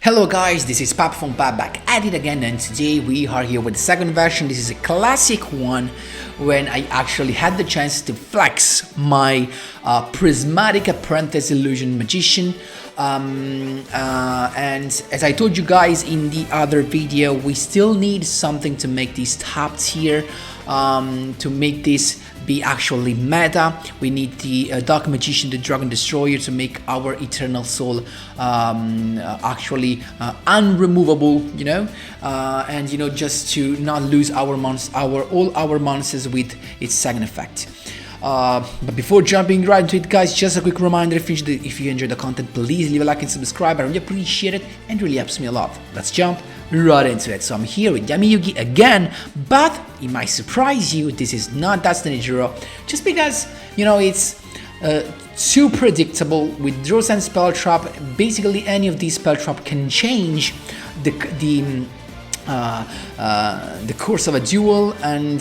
Hello guys, this is Pap from Pap back at it again, and today we are here with the second version. This is a classic one when I actually had the chance to flex my prismatic apprentice illusion magician. And as I told you guys in the other video, we still need something to make this top tier, to make this be actually meta. We need the Dark Magician, the Dragon Destroyer, to make our Eternal Soul actually unremovable, and just to not lose all our monsters with its second effect. But before jumping right into it, guys, just a quick reminder: if you enjoyed the content, please leave a like and subscribe. I really appreciate it and really helps me a lot. Let's jump right into it. So I'm here with Yumi again, but it might surprise you, this is not Destiny Zero, just because it's too predictable. With Draws and Spell Trap, basically any of these spell trap can change the course of a duel, and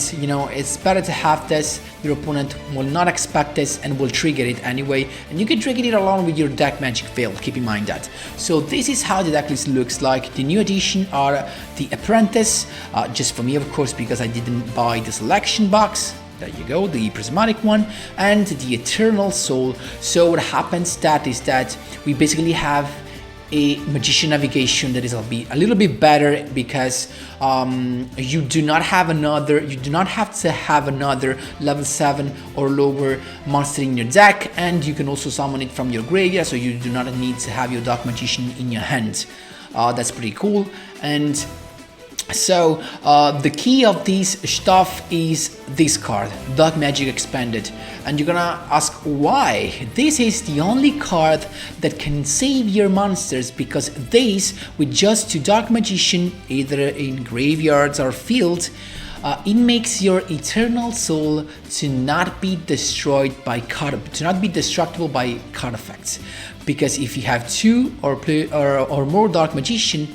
it's better to have this. Your opponent will not expect this and will trigger it anyway, and you can trigger it along with your deck magic veil, keep in mind that. So this is how the deck list looks like. The new addition are the Apprentice, just for me of course, because I didn't buy the selection box. There you go, the prismatic one, and the Eternal Soul. So what happens is that we basically have a magician navigation that is a little bit better, because you do not have to have another level 7 or lower monster in your deck, and you can also summon it from your graveyard, so you do not need to have your Dark Magician in your hand. That's pretty cool. And so the key of this stuff is this card, Dark Magic Expanded, and you're gonna ask why. This is the only card that can save your monsters, because this, with just 2 Dark Magician either in graveyards or field, it makes your Eternal Soul to not be destroyed by card, to not be destructible by card effects. Because if you have 2 or more Dark Magician,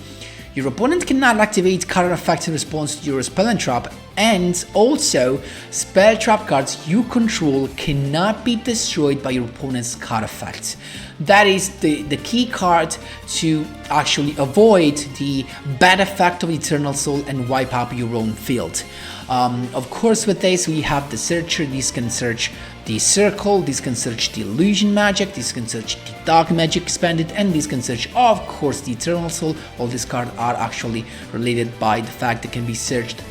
your opponent cannot activate card effects in response to your spell and trap, and also spell trap cards you control cannot be destroyed by your opponent's card effects. That is the key card to actually avoid the bad effect of Eternal Soul and wipe up your own field. Of course, with this we have the Searcher. This can search the Circle, this can search the Illusion Magic, this can search the Dark Magic Expanded, and this can search, of course, the Eternal Soul. All these cards are actually related by the fact they can be searched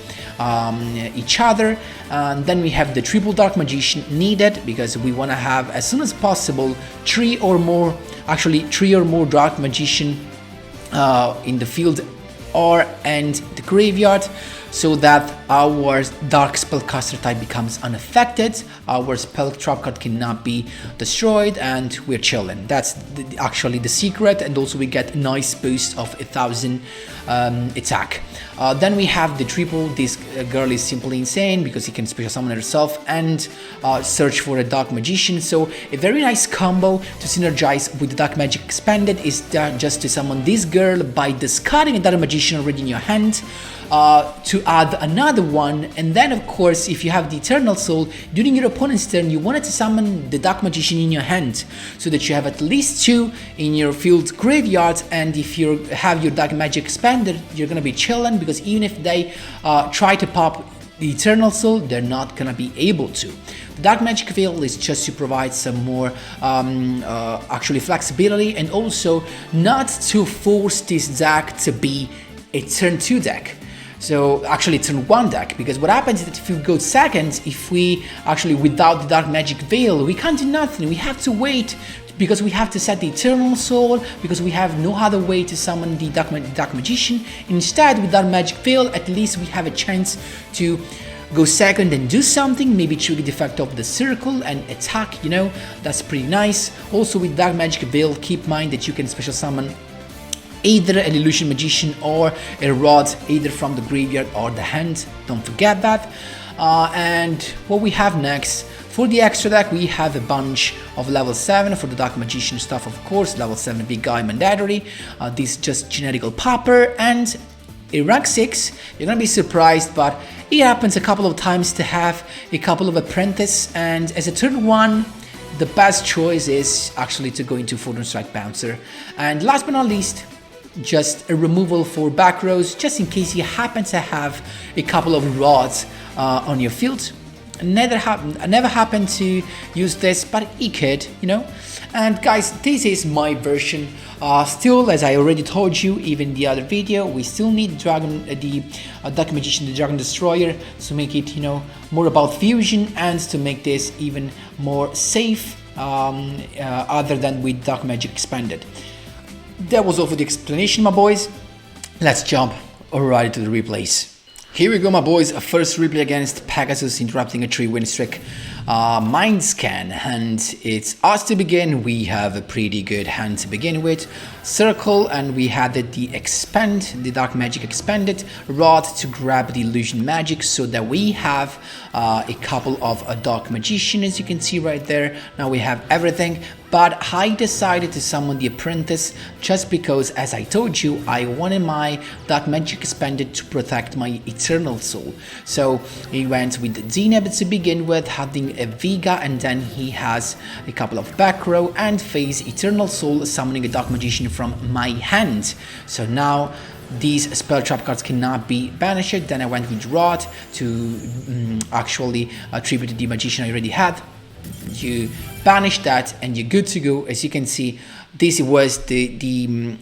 each other. And then we have the triple Dark Magician needed, because we want to have as soon as possible 3 or more Dark Magician in the field and the graveyard, so that our Dark Spellcaster type becomes unaffected, our spell trap card cannot be destroyed, and we're chilling. That's actually the secret, and also we get a nice boost of 1000 attack. Then we have the triple. This girl is simply insane, because he can special summon herself and search for a Dark Magician. So a very nice combo to synergize with the Dark Magic Expanded is just to summon this girl by discarding a Dark Magician already in your hand, to add another one. And then of course, if you have the Eternal Soul, during your opponent's turn you wanted to summon the Dark Magician in your hand, so that you have at least 2 in your field graveyard. And if you have your Dark Magic Expanded, you're gonna be chilling, because even if they try to pop the Eternal Soul, they're not gonna be able to. The Dark Magic Veil is just to provide some more actually flexibility, and also not to force this deck to be a turn 2 deck. So actually turn 1 deck, because what happens is that if you go second, if we actually without the Dark Magic Veil, we can't do nothing. We have to wait, because we have to set the Eternal Soul, because we have no other way to summon the Dark Magician. Instead, with Dark Magic Veil, at least we have a chance to go second and do something, maybe trigger the effect of the Circle and attack, that's pretty nice. Also with Dark Magic Veil, keep in mind that you can special summon either an Illusion Magician or a Rod, either from the graveyard or the hand, don't forget that. And what we have next, for the extra deck, we have a bunch of level 7 for the Dark Magician stuff, of course. Level 7 big guy mandatory, this just generical popper, and a rank 6. You're gonna be surprised, but it happens a couple of times to have a couple of Apprentice, and as a turn 1, the best choice is actually to go into Fortune Strike Bouncer. And last but not least, just a removal for back rows, just in case you happen to have a couple of rods on your field. I never happened to use this, but it could, you know. And guys, this is my version. Still, as I already told you, even the other video, we still need the Dark Magician, the Dragon Destroyer, to make it, you know, more about fusion and to make this even more safe, other than with Dark Magic Expanded. That was all for the explanation, my boys. Let's jump alright to the replays. Here we go, my boys. First replay against Pegasus, interrupting a 3-win streak. Mind scan, and it's us to begin. We have a pretty good hand to begin with. Circle, and we had the Dark Magic Expanded rod to grab the Illusion Magic, so that we have a couple of Dark Magician, as you can see right there. Now we have everything. But I decided to summon the Apprentice just because, as I told you, I wanted my Dark Magic Expanded to protect my Eternal Soul. So he went with Zeneb to begin with, having a Vega, and then he has a couple of back row and face Eternal Soul, summoning a Dark Magician from my hand. So now these spell trap cards cannot be banished. Then I went with Rod to actually tribute the Magician I already had. You banish that and you're good to go. As you can see, this was the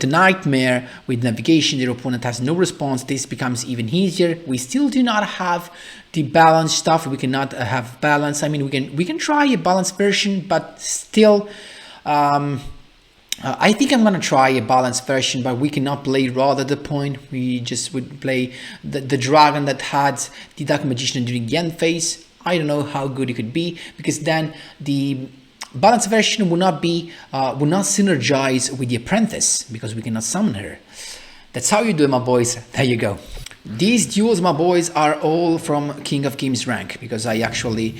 nightmare with navigation. Your opponent has no response. This becomes even easier. We still do not have the balance stuff. We cannot have balance. I mean, we can try a balanced version, but still, I think I'm gonna try a balanced version, but we cannot play Rod at the point. We just would play the dragon that had the Dark Magician during the end phase. I don't know how good it could be, because then the balanced version will not synergize with the Apprentice, because we cannot summon her. That's how you do it, my boys. There you go. These duels, my boys, are all from King of Games rank, because I actually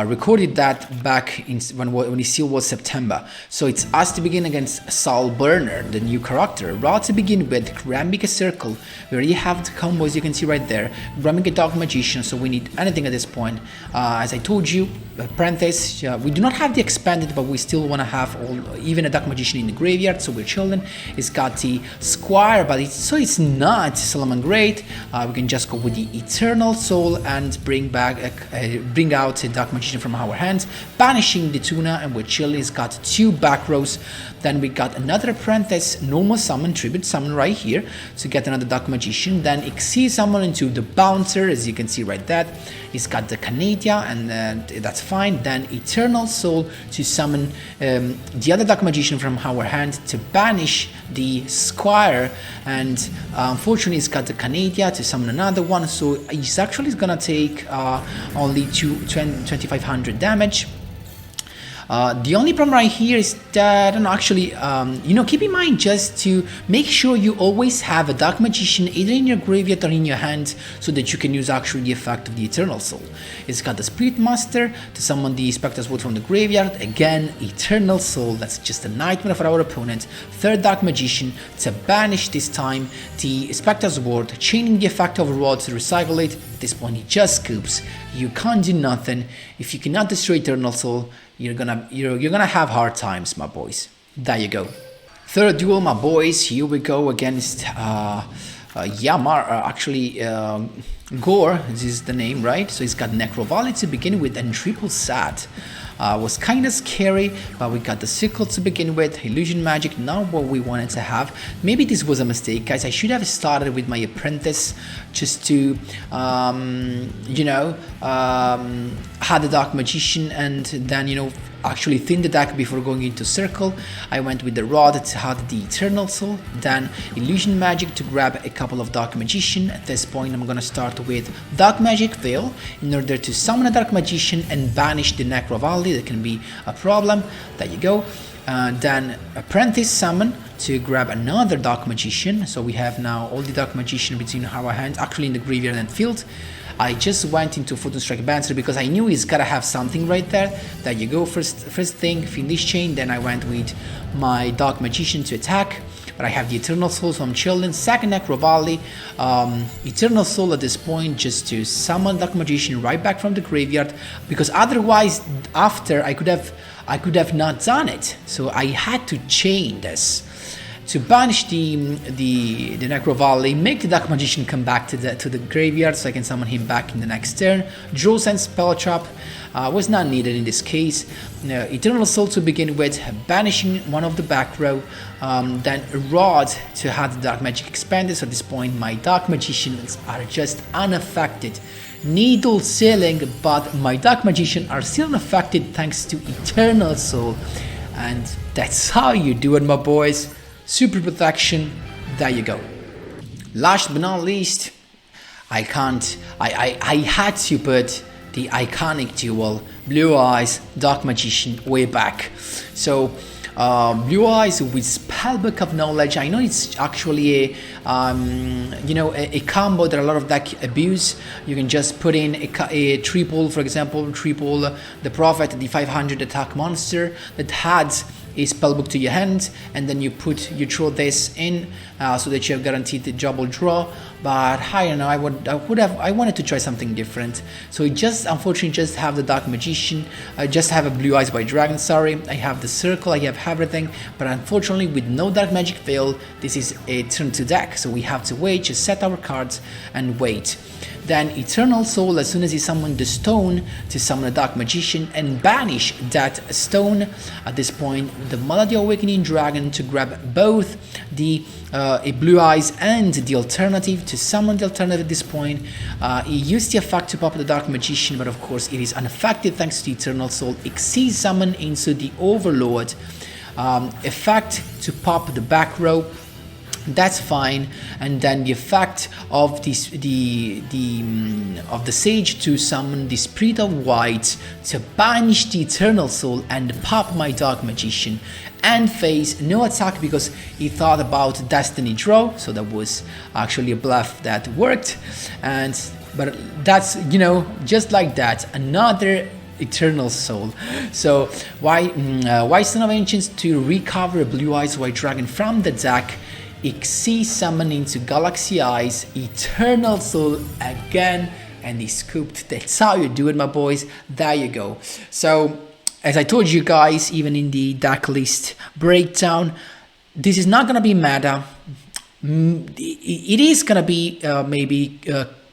recorded that back in when it still was September. So it's us to begin against Soulburner, the new character. Rod to begin with, grabbing a circle. We already have the combos, you can see right there. Grabbing a Dark Magician, so we need anything at this point. As I told you, Apprentice, we do not have the Expanded, but we still want to have even a Dark Magician in the graveyard, so we're chilling. It's got the Squire, but it's not Solomon Great. We can just go with the Eternal Soul and bring out a Dark Magician from our hands, banishing the Tuna, and we're chilling. It's got 2 back rows. Then we got another Apprentice, normal summon, tribute summon right here to get another Dark Magician. Then Exceed summon into the Bouncer, as you can see right there. It's got the Canadia, and that's fine. Then Eternal Soul to summon the other Dark Magician from our hand to banish the Squire, and unfortunately it's got the Canadia to summon another one, so it's actually gonna take only 2500 damage. The only problem right here is that, keep in mind just to make sure you always have a Dark Magician either in your graveyard or in your hand, so that you can use actually the effect of the Eternal Soul. It's got the Spirit Master to summon the Spectre's Ward from the graveyard. Again, Eternal Soul, that's just a nightmare for our opponent. Third Dark Magician to banish this time the Spectre's Ward, chaining the effect of Rod to recycle it. At this point, he just scoops. You can't do nothing. If you cannot destroy Eternal Soul, you're gonna have hard times, my boys. There you go. Third duel, my boys. Here we go against Yuma, Gore. This is the name, right? So he's got Necro Valley to begin with and Triple Sat. Was kind of scary, but we got the Sickle to begin with. Illusion Magic, not what we wanted to have. Maybe this was a mistake, guys. I should have started with my Apprentice just to, had the Dark Magician and then, actually thin the deck before going into Circle. I went with the Rod to have the Eternal Soul, then Illusion Magic to grab a couple of Dark Magician. At this point, I'm gonna start with Dark Magic Veil in order to summon a Dark Magician and banish the Necro Valley. That can be a problem. There you go. Then Apprentice summon to grab another Dark Magician. So we have now all the Dark Magician between our hands, actually in the graveyard and field. I just went into Photon Strike Bouncer because I knew he's gotta have something right there. There you go, first thing, Fiendish Chain. Then I went with my Dark Magician to attack, but I have the Eternal Soul, so I'm chilling. Second Necro Valley, Eternal Soul at this point just to summon Dark Magician right back from the graveyard, because otherwise after I could have not done it. So I had to chain this to banish the Necro Valley, make the Dark Magician come back to the graveyard so I can summon him back in the next turn. Draw Send Spell Trap was not needed in this case. Eternal Soul to begin with, banishing one of the back row, then Rod to have the Dark Magic expanded. So at this point my Dark Magicians are just unaffected. Needle Sealing, but my Dark Magician are still unaffected thanks to Eternal Soul. And that's how you do it, my boys. Super protection, there you go. Last but not least, I had to put the iconic duel Blue Eyes Dark Magician way back. So Blue Eyes with Spellbook of Knowledge. I know it's actually a combo that a lot of deck abuse. You can just put in a triple, for example, triple the Prophet, the 500 attack monster that had a spellbook to your hand, and then you throw this in so that you have guaranteed the double draw. But I don't know, I wanted to try something different. So just unfortunately just have the Dark Magician, I just have a Blue Eyes by Dragon, sorry. I have the circle, I have everything, but unfortunately with no Dark Magic Veil, this is a turn 2 deck, so we have to wait, just set our cards and wait. Then Eternal Soul, as soon as you summon the stone, to summon a Dark Magician and banish that stone. At this point, the Melody Awakening Dragon to grab both the Blue Eyes and the alternative, to summon the alternative at this point. He used the effect to pop the Dark Magician, but of course it is unaffected thanks to Eternal Soul. Exceed summon into the Overlord. Effect to pop the back row. That's fine, and then the effect of this the Sage to summon the Spirit of White to banish the Eternal Soul and pop my Dark Magician, and face no attack because he thought about Destiny Draw, so that was actually a bluff that worked. But that's, just like that, another Eternal Soul. So why Son of Ancients to recover Blue Eyes White Dragon from the deck. Xyz summon into Galaxy Eyes, Eternal Soul again, and he scooped. That's how you do it, my boys. There you go. So, as I told you guys, even in the deck list breakdown, this is not going to be meta. It is going to be maybe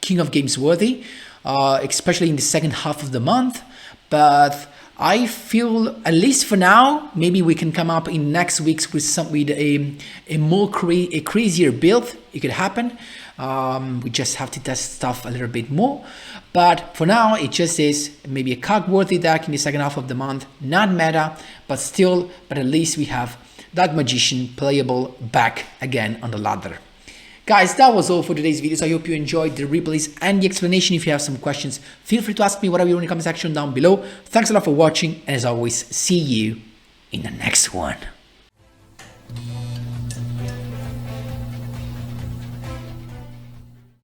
King of Games worthy, especially in the second half of the month, but I feel, at least for now, maybe we can come up in next weeks with a crazier build. It could happen. We just have to test stuff a little bit more. But for now, it just is maybe a cog-worthy deck in the second half of the month. Not meta, but at least we have Dark Magician playable back again on the ladder. Guys, that was all for today's video. So I hope you enjoyed the replays and the explanation. If you have some questions, feel free to ask me whatever you want in the comment section down below. Thanks a lot for watching, and as always, see you in the next one.